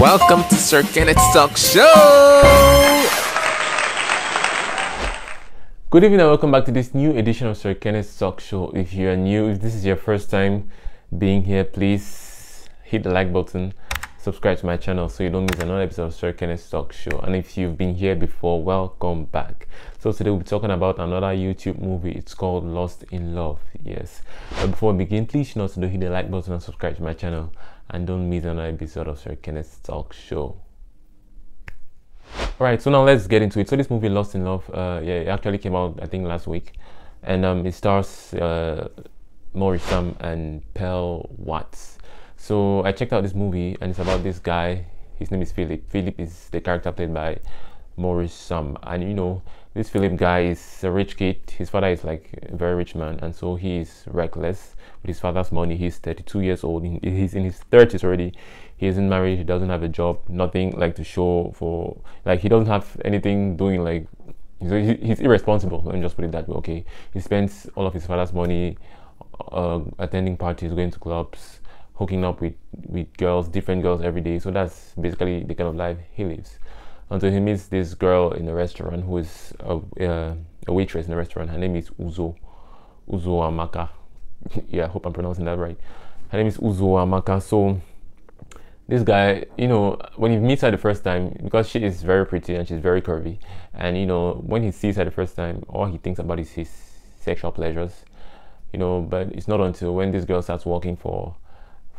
welcome to Sir-Kenneth's Talk Show! Good evening and welcome back to this new edition of Sir-Kenneth's Talk Show. If you are new, if this is your first time being here, please hit the like button, subscribe to my channel so you don't miss another episode of Sir-Kenneth's Talk Show. And if you've been here before, welcome back. So today we'll be talking about another YouTube movie. It's called Lost in Love. Yes. But before we begin, please note to hit the like button and subscribe to my channel. And don't miss another episode of Sir-Kenneth's Talk Show. Alright, so now let's get into it. So this movie, Lost in Love, it actually came out, I think, last week. And it stars MAURICE and WATS. So I checked out this movie and it's about this guy. His name is Philip. Philip is the character played by MAURICE. And you know, this Philip guy is a rich kid. His father is like a very rich man, and so he is reckless with his father's money. He's 32 years old. He's in his 30s already. He isn't married. He doesn't have a job. Nothing like to show for, like, he doesn't have anything doing, like, he's irresponsible. Let me just put it that way. Okay, he spends all of his father's money attending parties, going to clubs, hooking up with girls, different girls every day. So that's basically the kind of life he lives, until he meets this girl in a restaurant who is a waitress in a restaurant. Her name is Uzo Amaka. Yeah, I hope I'm pronouncing that right. Her name is Uzo Amaka. So this guy, you know, when he meets her the first time, because she is very pretty and she's very curvy, and you know, when he sees her the first time, all he thinks about is his sexual pleasures, you know. But it's not until when this girl starts working for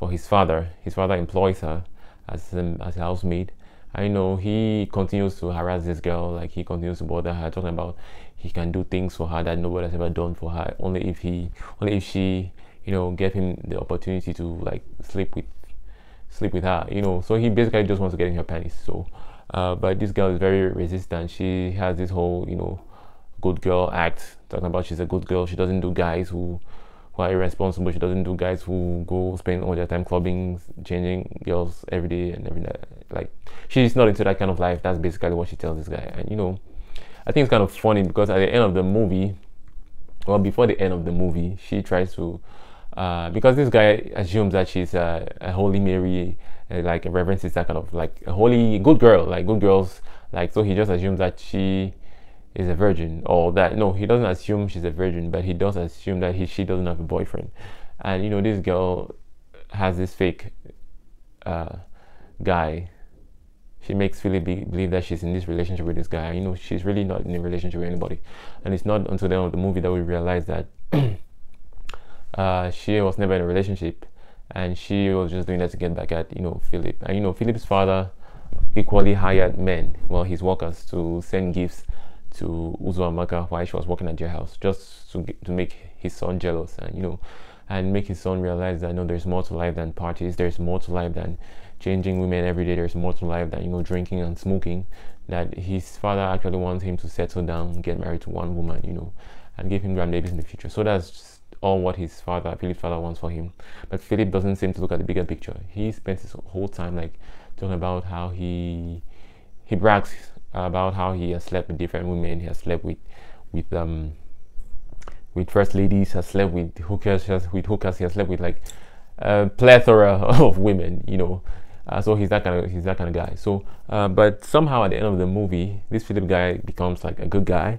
his father employs her as a housemaid. I know he continues to harass this girl, like he continues to bother her, talking about he can do things for her that nobody has ever done for her, only if she, you know, gave him the opportunity to like sleep with her, you know. So he basically just wants to get in her panties. So but this girl is very resistant. She has this whole, you know, good girl act, talking about she's a good girl. She doesn't do guys who are irresponsible. She doesn't do guys who go spend all their time clubbing, changing girls every day and every night. Like, she's not into that kind of life. That's basically what she tells this guy. And you know, I think it's kind of funny because at the end of the movie, well, before the end of the movie, she tries to because this guy assumes that she's a Holy Mary, like a Reverend Sister, kind of like a holy good girl, like good girls, like, so he just assumes that she is a virgin, or that, no, he doesn't assume she's a virgin, but he does assume that she doesn't have a boyfriend. And you know, this girl has this fake guy. She makes Philip believe that she's in this relationship with this guy, and you know, she's really not in a relationship with anybody. And it's not until the end of the movie that we realize that she was never in a relationship, and she was just doing that to get back at, you know, Philip. And you know, Philip's father equally hired men, well, his workers, to send gifts to Uzo Amaka while she was working at their house, just to make his son jealous, and you know, and make his son realize that no, there's more to life than parties. There's more to life than changing women every day. There's more to life than, you know, drinking and smoking. That his father actually wants him to settle down, get married to one woman, you know, and give him grandbabies in the future. So that's just all what his father, Philip's father, wants for him. But Philip doesn't seem to look at the bigger picture. He spends his whole time like talking about how he brags about how he has slept with different women. He has slept with first ladies, has slept with hookers, he has slept with like a plethora of women, you know. So he's that kind of guy. So but somehow at the end of the movie, this Philip guy becomes like a good guy,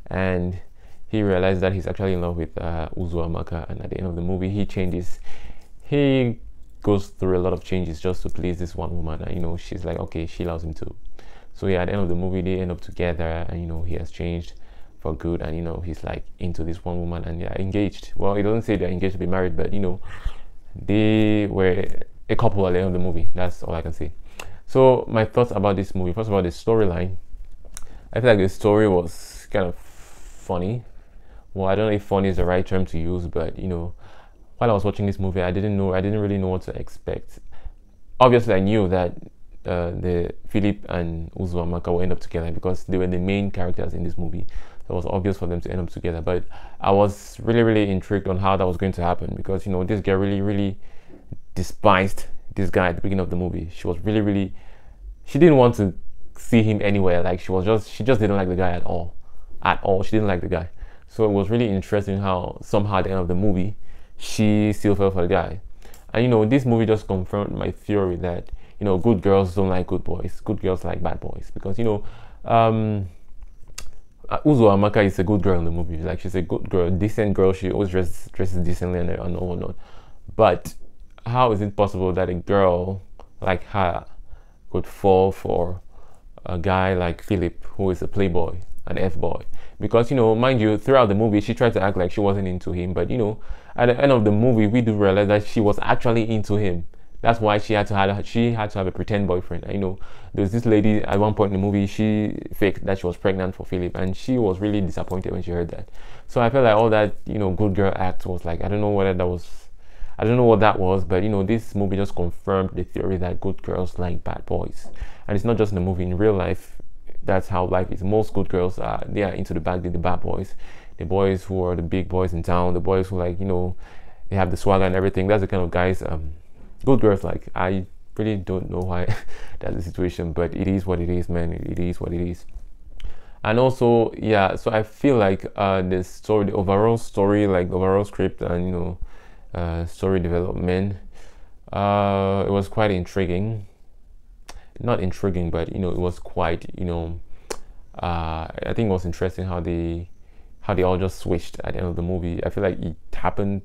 and he realizes that he's actually in love with Uzo Amaka. And at the end of the movie, he changes. He goes through a lot of changes just to please this one woman, and you know, she's like, okay, she loves him too. So yeah, at the end of the movie, they end up together, and you know, he has changed for good, and you know, he's like into this one woman, and they're engaged. Well, it doesn't say they're engaged to be married, but you know, they were a couple at the end of the movie. That's all I can say. So my thoughts about this movie: first of all, the storyline. I feel like the story was kind of funny. Well, I don't know if funny is the right term to use, but you know, while I was watching this movie, I didn't really know what to expect. Obviously, I knew that the Philip and Uzo Amaka will end up together because they were the main characters in this movie. So it was obvious for them to end up together. But I was really intrigued on how that was going to happen, because you know, this girl really despised this guy at the beginning of the movie. She was really she didn't want to see him anywhere. Like, she just didn't like the guy at all. She didn't like the guy. So it was really interesting how somehow at the end of the movie she still fell for the guy. And you know, this movie just confirmed my theory that, you know, good girls don't like good boys, good girls like bad boys, because you know, Uzo Amaka is a good girl in the movie. Like, she's a good girl, decent girl. She always dresses decently and all whatnot. But how is it possible that a girl like her could fall for a guy like Philip, who is a playboy, an F-boy? Because, you know, mind you, throughout the movie, she tried to act like she wasn't into him. But, you know, at the end of the movie, we do realize that she was actually into him. That's why she had to have a pretend boyfriend. You know, there was this lady at one point in the movie, she faked that she was pregnant for Philip, and she was really disappointed when she heard that. So I felt like all that, you know, good girl act was like, I don't know what that was, but you know, this movie just confirmed the theory that good girls like bad boys. And it's not just in the movie, in real life, that's how life is. Most good girls they are into the bad boys. The boys who are the big boys in town, the boys who, like, you know, they have the swagger and everything. That's the kind of guys good girls like. I really don't know why that's the situation, but it is what it is, man. It is what it is. And also, yeah, so I feel like the story, the overall story, like overall script and, you know, story development, it was quite intriguing. Not intriguing, but you know, it was quite, you know, I think it was interesting how they all just switched at the end of the movie. I feel like it happened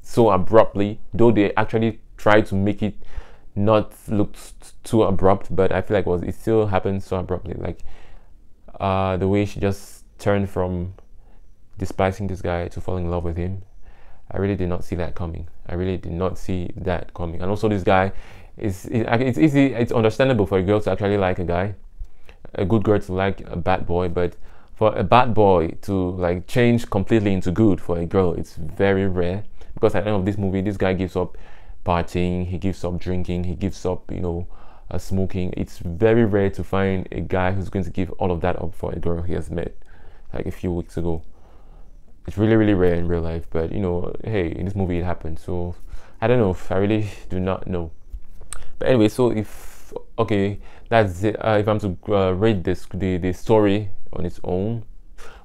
so abruptly, though they actually tried to make it not look too abrupt, but I feel like it still happened so abruptly. Like the way she just turned from despising this guy to falling in love with him, I really did not see that coming. I really did not see that coming. And also, this guy it's easy, it's understandable for a girl to actually like a guy, a good girl to like a bad boy, but for a bad boy to like change completely into good for a girl, it's very rare. Because at the end of this movie, this guy gives up partying, he gives up drinking, he gives up, you know, smoking. It's very rare to find a guy who's going to give all of that up for a girl he has met like a few weeks ago. It's really, really rare in real life, but you know, hey, in this movie it happened. So I don't know, I really do not know. But anyway, so okay, that's it. If I'm to rate the story on its own,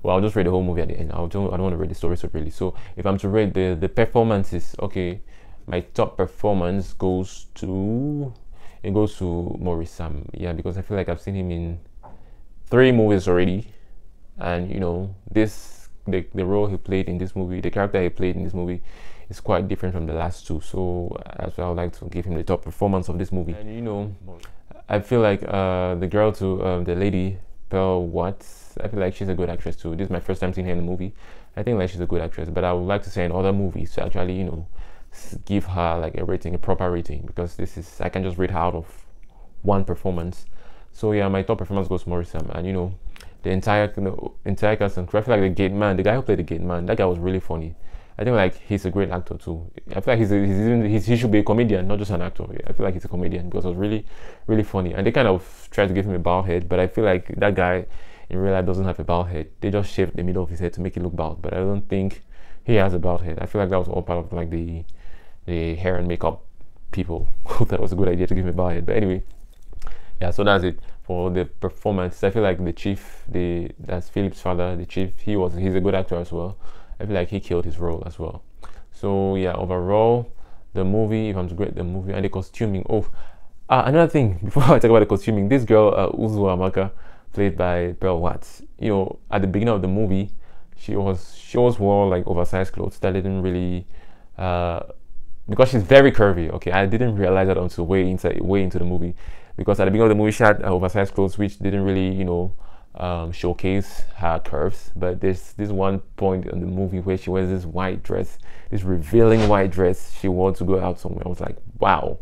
well, I'll just rate the whole movie at the end. I don't want to rate the story separately. So if I'm to rate the performances, okay, my top performance goes to Maurice Sam. Yeah, because I feel like I've seen him in 3 movies already, and you know, the role he played in this movie, the character he played in this movie, is quite different from the last 2. So that's why I would like to give him the top performance of this movie. And you know, I feel like the girl to the lady, Pearl Watts, I feel like she's a good actress too. This is my first time seeing her in a movie. I think like she's a good actress, but I would like to say in other movies to actually, you know, give her like a rating, a proper rating, because I can just rate her out of 1 performance. So yeah, my top performance goes to Maurice Sam. And you know, the entire cast and crew. I feel like the gate man, the guy who played the gate man, that guy was really funny. I think like he's a great actor too. I feel like he should be a comedian, not just an actor. I feel like he's a comedian because it was really, really funny. And they kind of tried to give him a bald head, but I feel like that guy in real life doesn't have a bald head. They just shaved the middle of his head to make it look bald, but I don't think he has a bald head. I feel like that was all part of like the hair and makeup people who thought it was a good idea to give him a bald head. But anyway, yeah, so that's it for the performance. I feel like the chief, that's Philip's father, the chief, he's a good actor as well. I feel like he killed his role as well. So yeah, overall, the movie, if I'm to grade the movie, and the costuming. Oh, another thing before I talk about the costuming, this girl, Uzo Amaka, played by Pearl Watts. You know, at the beginning of the movie, she always wore like oversized clothes that didn't really, because she's very curvy. Okay, I didn't realize that until way into the movie, because at the beginning of the movie she had oversized clothes which didn't really, you know, showcase her curves. But there's this one point in the movie where she wears this white dress, this revealing white dress she wore to go out somewhere. I was like, wow.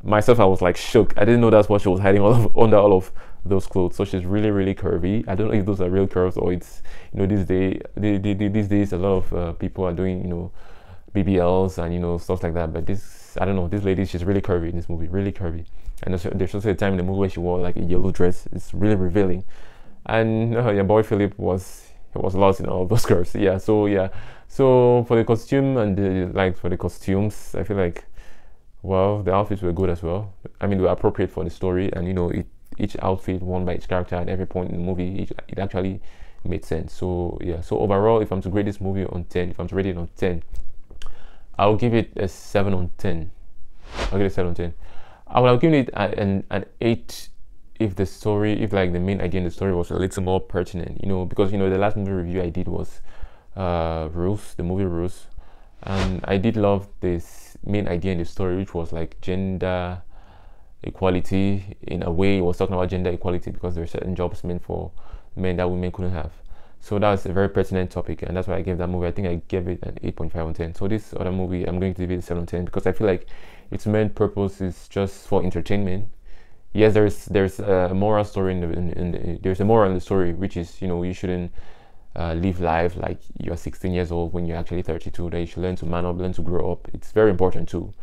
Myself, I was like shook. I didn't know that's what she was hiding under all of those clothes. So she's really, really curvy. I don't know if those are real curves or it's, you know, these days a lot of people are doing, you know, BBLs and, you know, stuff like that. But this, I don't know, this lady, she's really curvy in this movie, really curvy. And there's also a time in the movie where she wore like a yellow dress. It's really revealing. And your boy Philip was lost in all of those curves. Yeah, so for the costume and for the costumes, I feel like, well, the outfits were good as well. I mean, they were appropriate for the story, and you know, each outfit worn by each character at every point in the movie, it actually made sense. So yeah, so overall, if I'm to grade this movie on 10, if I'm to rate it on 10, I'll give it a 7 on 10. I'll give it a 7 on 10. I would have given it an 8 if the story, if like the main idea in the story was a little more pertinent, you know, because you know the last movie review I did was Rules, the movie Rules, and I did love this main idea in the story, which was like gender equality. In a way, it was talking about gender equality because there are certain jobs meant for men that women couldn't have. So that's a very pertinent topic, and that's why I gave that movie. I think I gave it an 8.5 on 10. So this other movie, I'm going to give it a 7 on 10 because I feel like its main purpose is just for entertainment. Yes, there's a moral story there's a moral in the story, which is, you know, you shouldn't live life like you're 16 years old when you're actually 32. That you should learn to man up, learn to grow up. It's very important too.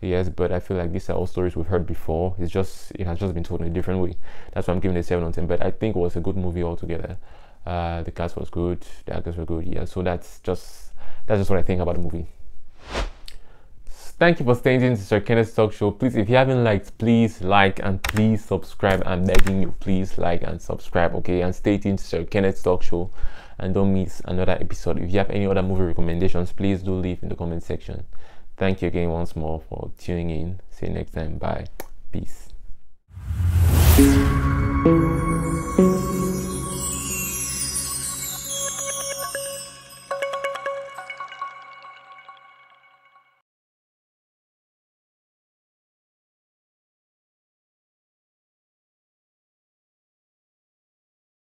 Yes, but I feel like these are all stories we've heard before. It has just been told in a different way. That's why I'm giving it a 7 on 10. But I think it was a good movie altogether. The cast was good, the actors were good. Yeah, so that's just what I think about the movie. Thank you for staying in to Sir-Kenneth's talk show. Please, if you haven't liked, please like and please subscribe. I'm begging you, please like and subscribe, okay? And stay tuned to Sir-Kenneth's talk show and don't miss another episode. If you have any other movie recommendations, please do leave in the comment section. Thank you again once more for tuning in. See you next time. Bye. Peace.